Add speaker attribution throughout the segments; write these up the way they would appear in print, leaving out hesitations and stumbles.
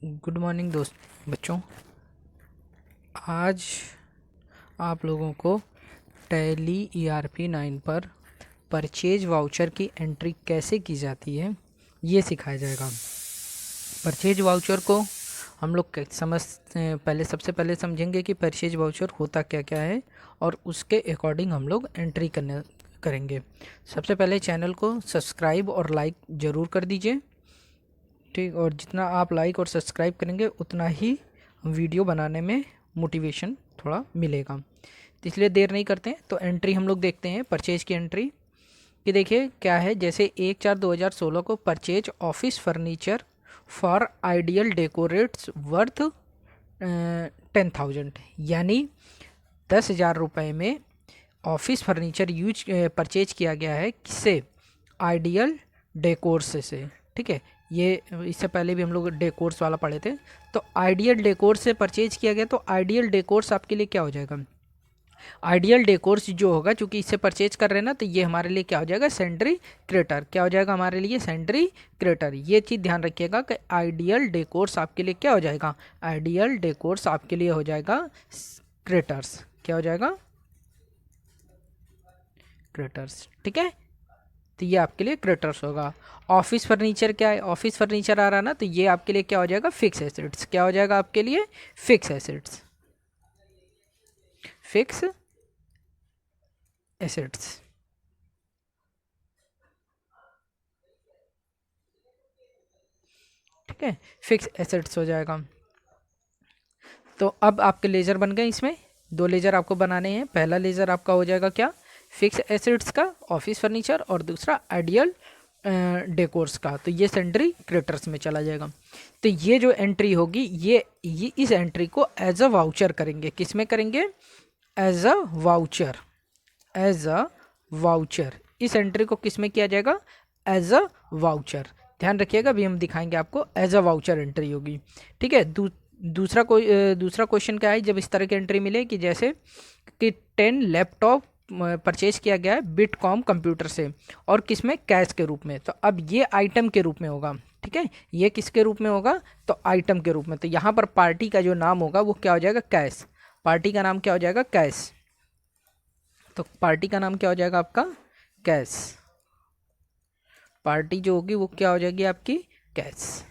Speaker 1: Good morning बच्चों। आज आप लोगों को टैली ERP 9 पर परचेज वाउचर की एंट्री कैसे की जाती है ये सिखाया जाएगा। परचेज वाउचर को हम लोग सबसे पहले समझेंगे कि परचेज वाउचर होता क्या क्या है और उसके अकॉर्डिंग हम लोग एंट्री करेंगे। सबसे पहले चैनल को सब्सक्राइब और लाइक ज़रूर कर दीजिए, ठीक। और जितना आप लाइक और सब्सक्राइब करेंगे उतना ही वीडियो बनाने में मोटिवेशन थोड़ा मिलेगा। तो इसलिए देर नहीं करते हैं, तो एंट्री हम लोग देखते हैं परचेज की एंट्री कि देखिए क्या है। जैसे 1/4/2016 को purchase office furniture for ideal decorates worth 10,000, यानी 10,000 रुपये में ऑफिस फर्नीचर परचेज किया गया है। किससे? आइडियल डेकोर्स से, ठीक है। ये इससे पहले भी हम लोग डेकोर्स वाला पढ़े थे। तो आइडियल डेकोर्स से परचेज किया गया, तो आइडियल डेकोर्स आपके लिए क्या हो जाएगा? आइडियल डेकोर्स जो होगा, चूंकि इससे परचेज कर रहे हैं ना, तो ये हमारे लिए क्या हो जाएगा? Sundry creditor. क्या हो जाएगा हमारे लिए? Sundry creditor. ये चीज़ ध्यान रखिएगा कि आइडियल डेकोर्स आपके लिए क्या हो जाएगा? आइडियल डेकोर्स आपके लिए हो जाएगा क्रेटर्स। क्या हो जाएगा? क्रेटर्स, ठीक है। तो ये आपके लिए क्रेटर्स होगा। ऑफिस फर्नीचर क्या है? ऑफिस फर्नीचर आ रहा ना, तो ये आपके लिए क्या हो जाएगा? Fix assets. क्या हो जाएगा आपके लिए? Fix assets. फिक्स एसेट्स, ठीक है। फिक्स एसेट्स हो जाएगा। तो अब आपके लेजर बन गए। इसमें 2 लेजर आपको बनाने हैं। पहला लेजर आपका हो जाएगा क्या? फिक्स एसेट्स का, ऑफिस फर्नीचर, और दूसरा आइडियल डेकोर्स का। तो ये सेंट्री क्रेटर्स में चला जाएगा। तो ये जो एंट्री होगी, ये इस एंट्री को एज अ वाउचर करेंगे। किस में करेंगे? As a voucher. As a voucher इस एंट्री को किस में किया जाएगा? As a voucher. ध्यान रखिएगा, अभी हम दिखाएंगे आपको। एज अ वाउचर एंट्री होगी, ठीक है। दूसरा क्वेश्चन क्या है जब इस तरह की एंट्री मिले कि जैसे कि 10 लैपटॉप परचेज किया गया है बिटकॉम कंप्यूटर से, और किस में? कैश के रूप में। तो अब ये आइटम के रूप में होगा, ठीक है। ये किसके रूप में होगा? तो आइटम के रूप में। तो यहाँ पर पार्टी का जो नाम होगा वो क्या हो जाएगा? कैश। पार्टी का नाम क्या हो जाएगा? कैश। तो पार्टी का नाम क्या हो जाएगा आपका? कैश। पार्टी जो होगी वो क्या हो जाएगी आपकी? कैश,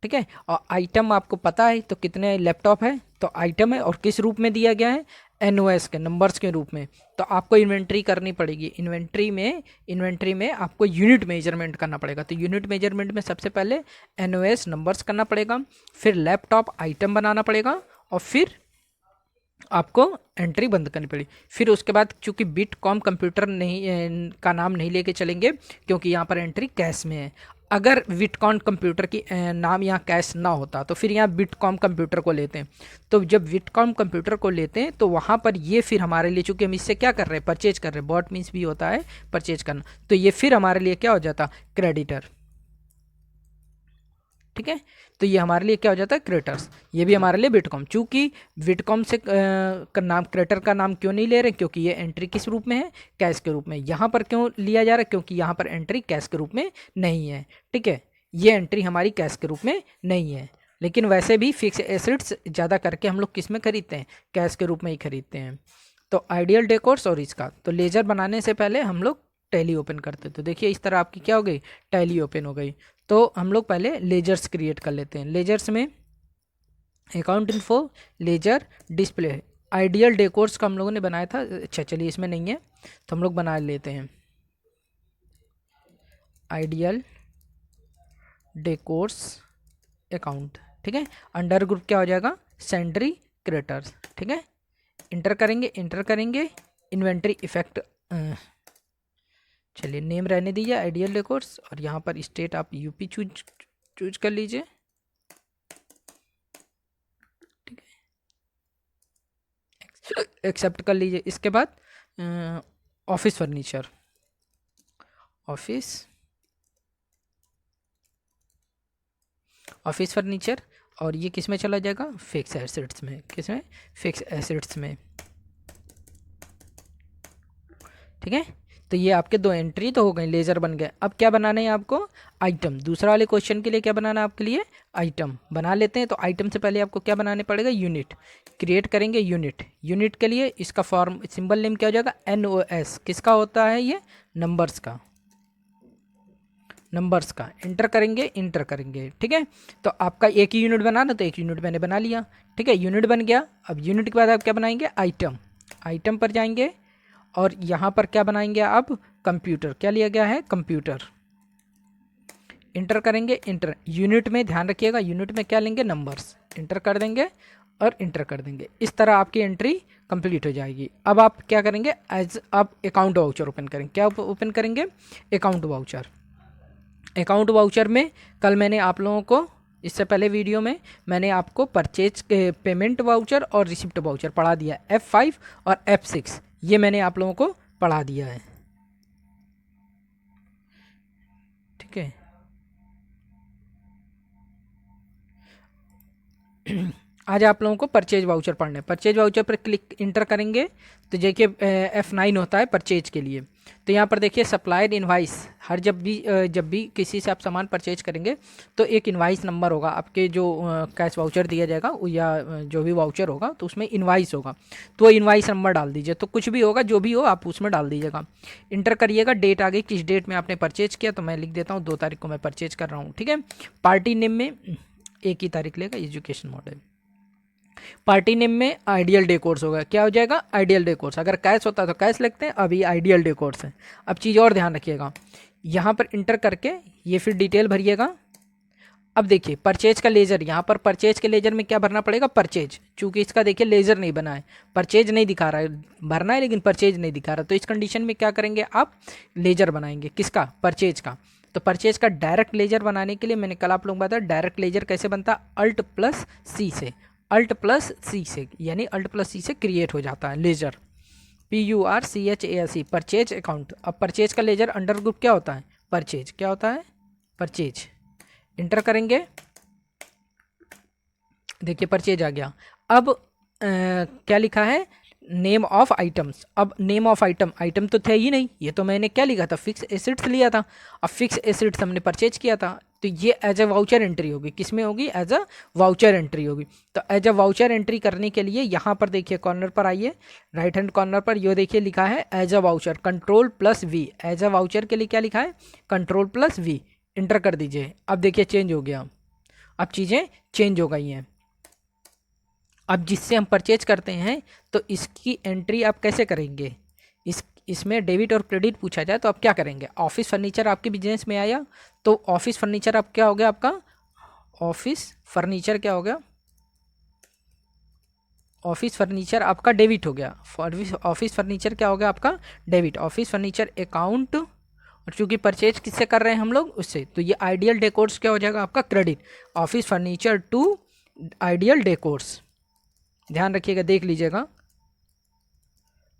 Speaker 1: ठीक है। और आइटम आपको पता है, तो कितने लैपटॉप है? तो आइटम है, और किस रूप में दिया गया है? NOS के नंबर्स के रूप में। तो आपको इन्वेंट्री करनी पड़ेगी। इन्वेंट्री में आपको यूनिट मेजरमेंट करना पड़ेगा। तो यूनिट मेजरमेंट में सबसे पहले NOS नंबर्स करना पड़ेगा, फिर लैपटॉप आइटम बनाना पड़ेगा, और फिर आपको एंट्री बंद करनी पड़ी। फिर उसके बाद चूंकि बिटकॉम कंप्यूटर नहीं का नाम नहीं लेके चलेंगे, क्योंकि यहाँ पर एंट्री कैश में है। अगर बिटकॉम कंप्यूटर की नाम यहाँ कैश ना होता तो फिर यहाँ बिटकॉम कंप्यूटर को लेते हैं। तो जब बिटकॉम कंप्यूटर को लेते हैं तो वहाँ पर ये फिर हमारे लिए, चूंकि हम इससे क्या कर रहे हैं? परचेज कर रहे हैं। बॉट मीन्स भी होता है परचेज करना। तो ये फिर हमारे लिए क्या हो जाता? क्रेडिटर, ठीक है। तो ये हमारे लिए क्या हो जाता है? क्रेटर्स। ये भी हमारे लिए बिटकॉम। चूंकि बिटकॉम से का नाम, क्रेटर का नाम क्यों नहीं ले रहे? क्योंकि ये एंट्री किस रूप में है? कैश के रूप में। यहाँ पर क्यों लिया जा रहा है? क्योंकि यहाँ पर एंट्री कैश के रूप में नहीं है, ठीक है। ये एंट्री हमारी कैश के रूप में नहीं है। लेकिन वैसे भी फिक्स एसेट्स ज़्यादा करके हम लोग किस में खरीदते हैं? कैश के रूप में ही खरीदते हैं। तो आइडियल डेकोर्स और इसका, तो लेजर बनाने से पहले हम लोग टैली ओपन करते। तो देखिए इस तरह आपकी क्या हो गई? टैली ओपन हो गई। तो हम लोग पहले लेजर्स क्रिएट कर लेते हैं। लेजर्स में account info, ledger, display. Ideal decors का हम लोगों ने बनाया था। अच्छा चलिए, इसमें नहीं है तो हम लोग बना लेते हैं। आइडियल डेकोर्स अकाउंट, ठीक है। अंडर ग्रुप क्या हो जाएगा? सेंट्री क्रेटर्स, ठीक है। इंटर करेंगे इन्वेंट्री इफेक्ट। चलिए नेम रहने दीजिए आइडियल डेकोर्स, और यहाँ पर स्टेट आप यूपी चूज कर लीजिए, ठीक है। एक्सेप्ट कर लीजिए। इसके बाद ऑफिस फर्नीचर, ऑफिस फर्नीचर, और ये किस में चला जाएगा? फिक्स एसेट्स में। किस में? फिक्स एसेट्स में, ठीक है। तो ये आपके दो एंट्री तो हो गई, लेजर बन गए। अब क्या बनाना है आपको, आइटम। दूसरा वाले क्वेश्चन के लिए क्या बनाना है आपके लिए, आइटम बना लेते हैं। तो आइटम से पहले आपको क्या बनाने पड़ेगा, यूनिट क्रिएट करेंगे। यूनिट, यूनिट के लिए इसका फॉर्म सिंबल नेम क्या हो जाएगा, NOS। किसका होता है ये, नंबर्स का, नंबर्स का। इंटर करेंगे, इंटर करेंगे, ठीक है। तो आपका एक ही यूनिट बनाना, तो एक यूनिट मैंने बना लिया, ठीक है, यूनिट बन गया। अब यूनिट के बाद आप क्या बनाएंगे, आइटम। आइटम पर जाएंगे और यहाँ पर क्या बनाएंगे आप, कंप्यूटर। क्या लिया गया है, कंप्यूटर। इंटर करेंगे, इंटर। यूनिट में ध्यान रखिएगा, यूनिट में क्या लेंगे, नंबर्स। इंटर कर देंगे और इंटर कर देंगे। इस तरह आपकी एंट्री कंप्लीट हो जाएगी। अब आप क्या करेंगे, एज आप अकाउंट वाउचर ओपन करेंगे। क्या ओपन करेंगे, अकाउंट वाउचर। अकाउंट वाउचर में कल मैंने आप लोगों को, इससे पहले वीडियो में मैंने आपको परचेज पेमेंट वाउचर और रिसिप्ट वाउचर पढ़ा दिया। F5 और F6 ये मैंने आप लोगों को पढ़ा दिया है, ठीक है। आज आप लोगों को परचेज वाउचर पढ़ना है। परचेज वाउचर पर क्लिक इंटर करेंगे तो देखिए F9 होता है परचेज के लिए। तो यहाँ पर देखिए सप्लायर इनवाइस। हर जब भी किसी से आप सामान परचेज करेंगे तो एक इनवाइस नंबर होगा आपके, जो कैश वाउचर दिया जाएगा या जो भी वाउचर होगा तो उसमें इनवाइस होगा। तो वो इनवाइस नंबर डाल दीजिए। तो कुछ भी होगा, जो भी हो आप उसमें डाल दीजिएगा। इंटर करिएगा, डेट आ गई, किस डेट में आपने परचेज किया। तो मैं लिख देता हूँ 2 तारीख को मैं परचेज कर रहा हूँ, ठीक है। पार्टी नेम में एक ही तारीख लेगा, एजुकेशन मॉडल। पार्टी नेम में आइडियल डेकोर्स होगा। क्या हो जाएगा, आइडियल डेकोर्स। अगर कैश होता तो कैश लिखते हैं, अभी आइडियल डेकोर्स है। अब चीज़ और ध्यान रखिएगा, यहाँ पर इंटर करके ये फिर डिटेल भरिएगा। अब देखिए परचेज का लेजर, यहाँ पर परचेज के लेजर में क्या भरना पड़ेगा, परचेज। चूंकि इसका देखिए लेजर नहीं बना है, परचेज नहीं दिखा रहा है, भरना है लेकिन परचेज नहीं दिखा रहा। तो इस कंडीशन में क्या करेंगे आप, लेजर बनाएंगे। किसका, परचेज का। तो परचेज का डायरेक्ट लेजर बनाने के लिए मैंने कल आप लोगों को बताया डायरेक्ट लेजर कैसे बनता है, Alt+C से। Alt+C से, यानी Alt+C से क्रिएट हो जाता है लेजर, PURCHASE, परचेज अकाउंट। अब परचेज का लेजर अंडर ग्रुप क्या होता है, परचेज। क्या होता है, परचेज। इंटर करेंगे, देखिए परचेज आ गया। अब क्या लिखा है, नेम ऑफ आइटम्स। अब नेम ऑफ आइटम, आइटम तो थे ही नहीं, ये तो मैंने क्या लिखा था, फिक्स एसेट्स लिया था। अब फिक्स एसेट्स हमने परचेज किया था, तो ये एज अ वाउचर एंट्री होगी। किस में होगी, एज अ वाउचर एंट्री होगी। तो एज अ वाउचर एंट्री करने के लिए यहाँ पर देखिए कॉर्नर पर आइए, राइट हैंड कॉर्नर पर ये देखिए लिखा है as a voucher, Ctrl+V। As a voucher के लिए क्या लिखा है, Ctrl+V। इंटर कर दीजिए। अब देखिए चेंज हो गया, अब चीज़ें चेंज हो गई हैं। अब जिससे हम परचेज करते हैं तो इसकी एंट्री आप कैसे करेंगे, इसमें डेबिट और क्रेडिट पूछा जाए तो आप क्या करेंगे। ऑफिस फर्नीचर आपके बिजनेस में आया, तो ऑफिस फर्नीचर आप क्या हो गया आपका, ऑफिस फर्नीचर क्या हो गया, ऑफिस फर्नीचर आपका डेबिट हो गया। ऑफिस फर्नीचर क्या हो गया आपका, डेबिट। ऑफिस फर्नीचर अकाउंट, और चूंकि परचेज किससे कर रहे हैं हम लोग, उससे, तो ये आइडियल डेकोर्स क्या हो जाएगा आपका, credit. Office furniture to ideal decors, ध्यान रखिएगा, देख लीजिएगा,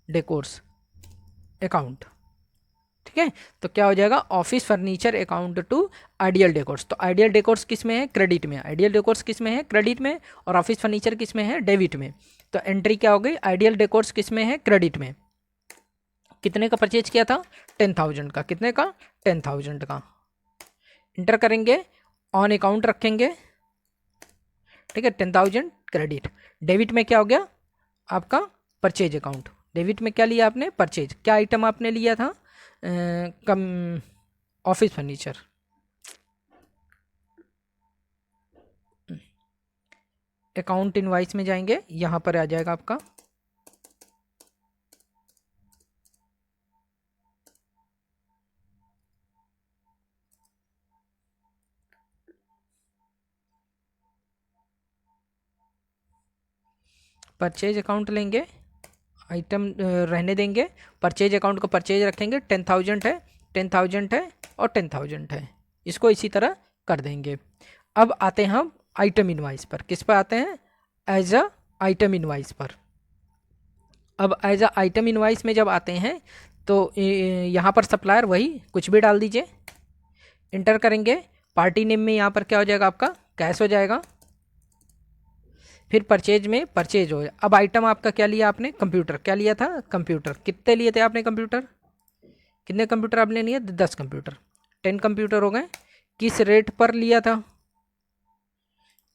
Speaker 1: डेकोर्स अकाउंट, ठीक है। तो क्या हो जाएगा, office furniture account to ideal decors. तो आइडियल डेकोर्स किस में है, क्रेडिट में। आइडियल डेकोर्स किस में है, क्रेडिट में। और ऑफिस फर्नीचर किस में है, डेबिट में। तो एंट्री क्या हो गई, आइडियल डेकोर्स किस में है, क्रेडिट में। कितने का परचेज किया था, 10,000 का। कितने का, 10,000 का। इंटर करेंगे, ऑन अकाउंट रखेंगे, ठीक है, 10,000 क्रेडिट। डेबिट में क्या हो गया आपका, परचेज अकाउंट। डेबिट में क्या लिया आपने, परचेज। क्या आइटम आपने लिया था, कम ऑफिस फर्नीचर। अकाउंट इनवाइस में जाएंगे, यहाँ पर आ जाएगा आपका परचेज अकाउंट लेंगे, आइटम रहने देंगे, परचेज अकाउंट को परचेज रखेंगे। 10,000 है, 10,000 है और 10,000 है, इसको इसी तरह कर देंगे। अब आते हैं हम आइटम इनवाइस पर। किस पर आते हैं, एज अ आइटम इनवाइस पर। अब एज अ आइटम इनवाइस में जब आते हैं तो यहाँ पर सप्लायर वही कुछ भी डाल दीजिए। इंटर करेंगे, पार्टी नेम में यहाँ पर क्या हो जाएगा आपका, कैश हो जाएगा। फिर परचेज में परचेज हो। अब आइटम आपका क्या लिया आपने, कंप्यूटर। क्या लिया था, कंप्यूटर। कितने लिए थे आपने कंप्यूटर, कितने कंप्यूटर आपने लिए? 10 कंप्यूटर, 10 कंप्यूटर हो गए। किस रेट पर लिया था?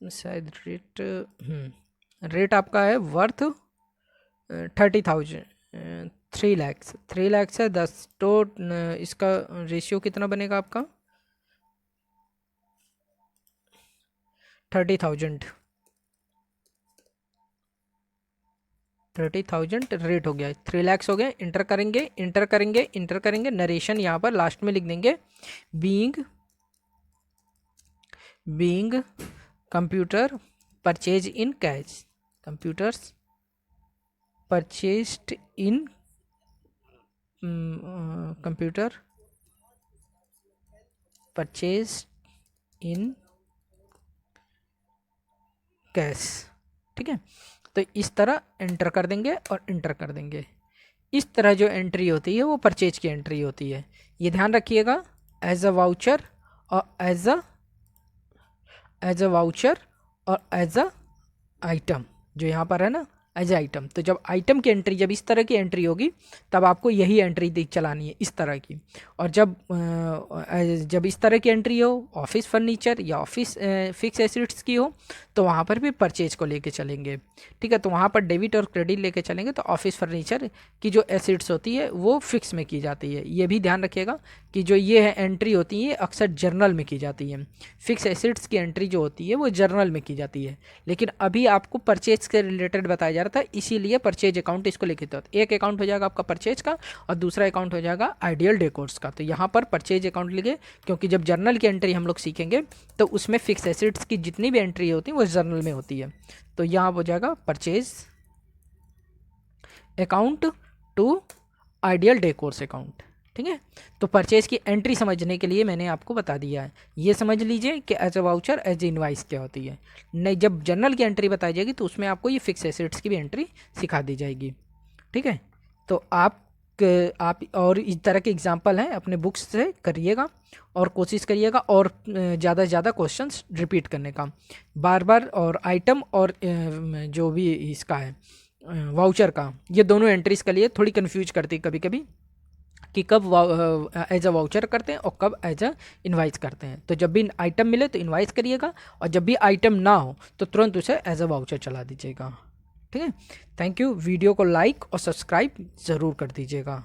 Speaker 1: शायद रेट आपका है वर्थ 30,000, 3 लाख, 3 लाख से 10, तो इसका रेशियो कितना बनेगा आपका? 30,000, 30,000 रेट हो गया, 3 लाख हो गए। इंटर करेंगे, इंटर करेंगे, इंटर करेंगे, नरेशन यहाँ पर लास्ट में लिख देंगे, being computer purchase in cash, computers purchased in computer purchase in cash. ठीक है, तो इस तरह एंटर कर देंगे और इंटर कर देंगे। इस तरह जो एंट्री होती है वो परचेज की एंट्री होती है। ये ध्यान रखिएगा, एज अ वाउचर और एज अ वाउचर और एज अ आइटम, जो यहाँ पर है ना एज आइटम। तो जब आइटम की एंट्री, जब इस तरह की एंट्री होगी तब आपको यही एंट्री चलानी है, इस तरह की। और जब इस तरह की एंट्री हो ऑफिस फर्नीचर या ऑफिस फिक्स एसेट्स की हो तो वहाँ पर भी परचेज को लेके चलेंगे। ठीक है, तो वहाँ पर डेबिट और क्रेडिट लेके चलेंगे। तो ऑफिस फर्नीचर की जो एसेट्स होती है वो फिक्स में की जाती है। ये भी ध्यान रखिएगा कि जो ये है एंट्री होती है अक्सर जर्नल में की जाती है। फिक्स एसेट्स की एंट्री जो होती है वो जर्नल में की जाती है, लेकिन अभी आपको परचेज के रिलेटेड बताया जा रहा था, इसीलिए परचेज अकाउंट इसको लेके तो एक अकाउंट हो जाएगा आपका परचेज का और दूसरा अकाउंट हो जाएगा आइडियल डेकोर्स का। तो यहाँ पर परचेज अकाउंट लिखे, क्योंकि जब जर्नल की एंट्री हम लोग सीखेंगे तो उसमें फिक्स एसेट्स की जितनी भी एंट्री होती है वो जर्नल में होती है। तो यहाँ हो जाएगा purchase account to ideal decors account. ठीक है, तो परचेज की एंट्री समझने के लिए मैंने आपको बता दिया है। ये समझ लीजिए कि as a voucher, as a invoice क्या होती है। नहीं, जब जनरल की एंट्री बताई जाएगी तो उसमें आपको ये फिक्स एसेट्स की भी एंट्री सिखा दी जाएगी। ठीक है, तो आप और इस तरह के एग्जाम्पल हैं, अपने बुक्स से करिएगा और कोशिश करिएगा और ज़्यादा से ज़्यादा क्वेश्चंस रिपीट करने का बार बार। और आइटम और जो भी इसका है वाउचर का, ये दोनों एंट्रीज के लिए थोड़ी कन्फ्यूज करती कभी कभी कि कब एज अ वाउचर करते हैं और कब एज अ इनवाइस करते हैं। तो जब भी आइटम मिले तो इनवाइस करिएगा और जब भी आइटम ना हो तो तुरंत उसे एज अ वाउचर चला दीजिएगा। ठीक है, थैंक यू। वीडियो को लाइक और सब्सक्राइब ज़रूर कर दीजिएगा।